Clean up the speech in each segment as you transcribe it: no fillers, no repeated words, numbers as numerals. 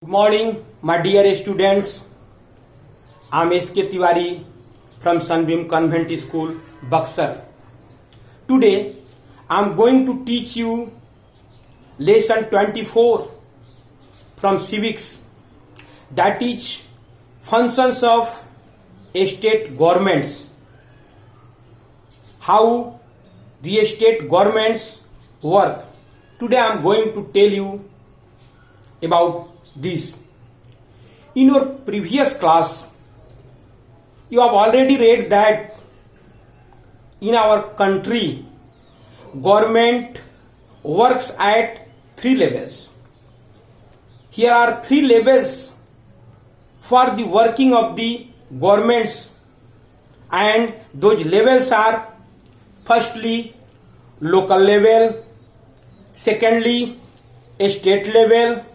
Good morning, my dear students. I am S.K. Tiwari from Sunbeam Convent School, Buxar. Today, I am going to teach you lesson 24 from civics, that is functions of state governments, how the state governments work. Today, I am going to tell you about this. In your previous class, you have already read that in our country, government works at three levels. Here are three levels for the working of the governments, and those levels are: firstly, local level; secondly, state level;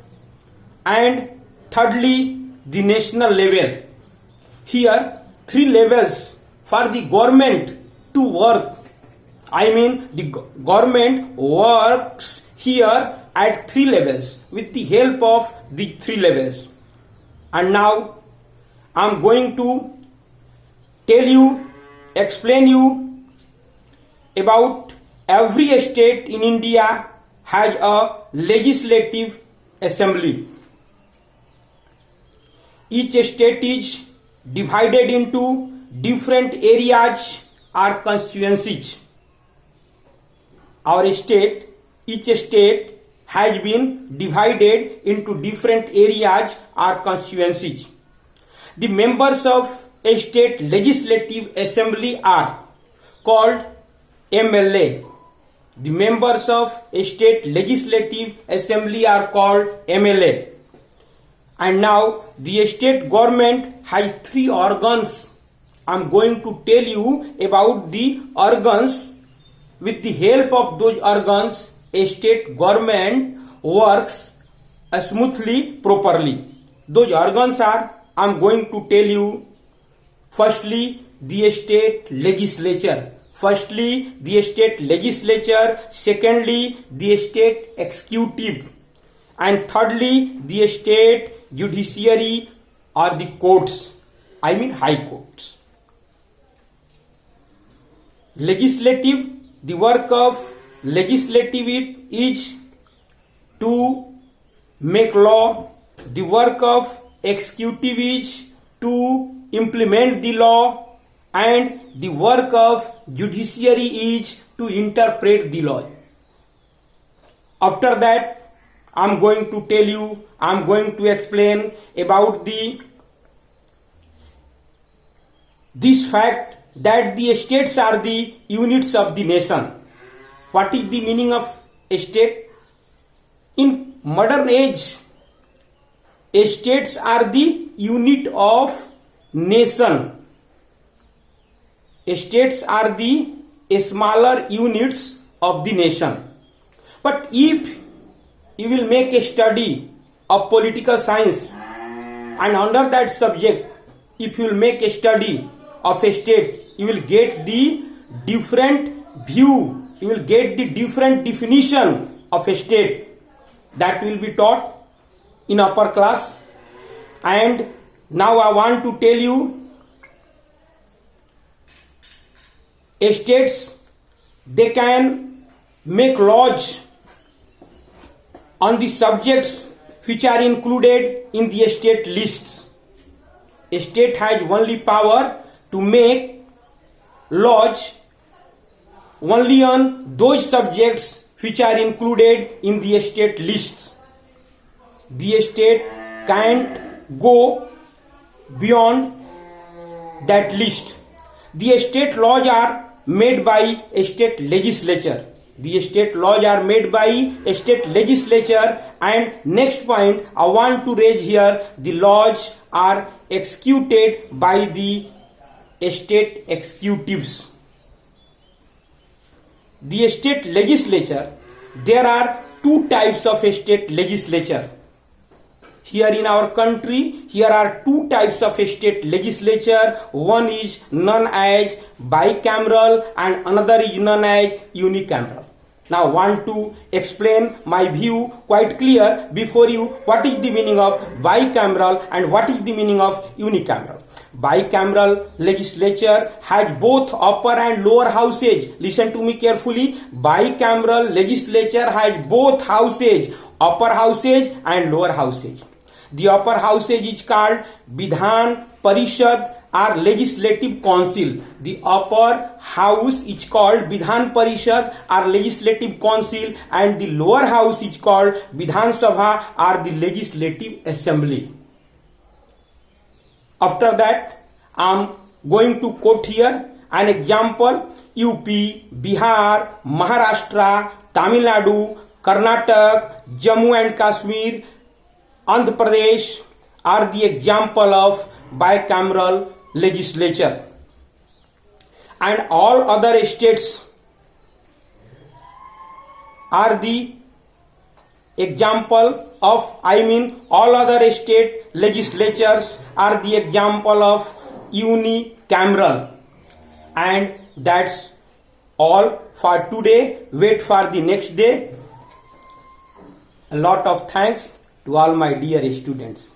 and thirdly, the national level. Here, three levels for the government to work. I mean, the government works here at three levels with the help of the three levels. And now, I am going to tell you, explain you about every state in India has a legislative assembly. Each state is divided into different areas or constituencies. Our state, each state has been divided into different areas or constituencies. The members of a state legislative assembly are called MLA. The members of a state legislative assembly are called MLA. And now the state government has three organs. I am going to tell you about the organs. With the help of those organs, a state government works smoothly, properly. Those organs are, I am going to tell you, firstly, the state legislature. Secondly, the state executive. And thirdly, the state judiciary or the courts, I mean high courts. Legislative, the work of legislative is to make law. The work of executive is to implement the law, and the work of judiciary is to interpret the law. After that, I am going to tell you, I am going to explain about this fact that the states are the units of the nation. What is the meaning of a state? In modern age, states are the unit of nation. States are the smaller units of the nation. But if you will make a study of political science, and under that subject, if you will make a study of a state, you will get the different view, you will get the different definition of a state that will be taught in upper class. And now I want to tell you, states, they can make laws on the subjects which are included in the state lists. A state has only power to make laws only on those subjects which are included in the state lists. The state can't go beyond that list. The state laws are made by a state legislature. The state laws are made by a state legislature. And next point I want to raise here, the laws are executed by the state executives. The state legislature, there are two types of state legislature. Here in our country, here are two types of state legislature. One is known as bicameral and another is known as unicameral. Now want to explain my view quite clear before you what is the meaning of bicameral and what is the meaning of unicameral. Bicameral legislature has both upper and lower houses. Listen to me carefully. Bicameral legislature has both houses, upper houses and lower houses. The upper houses is called Vidhan Parishad or Legislative Council. The upper house is called Vidhan Parishad or Legislative Council, and the lower house is called Vidhan Sabha or the Legislative Assembly. After that, I am going to quote here an example. UP, Bihar, Maharashtra, Tamil Nadu, Karnataka, Jammu and Kashmir, Andhra Pradesh are the example of bicameral legislature, and all other states are the example of, all other state legislatures are the example of unicameral. And that's all for today. Wait for the next day. A lot of thanks to all my dear students.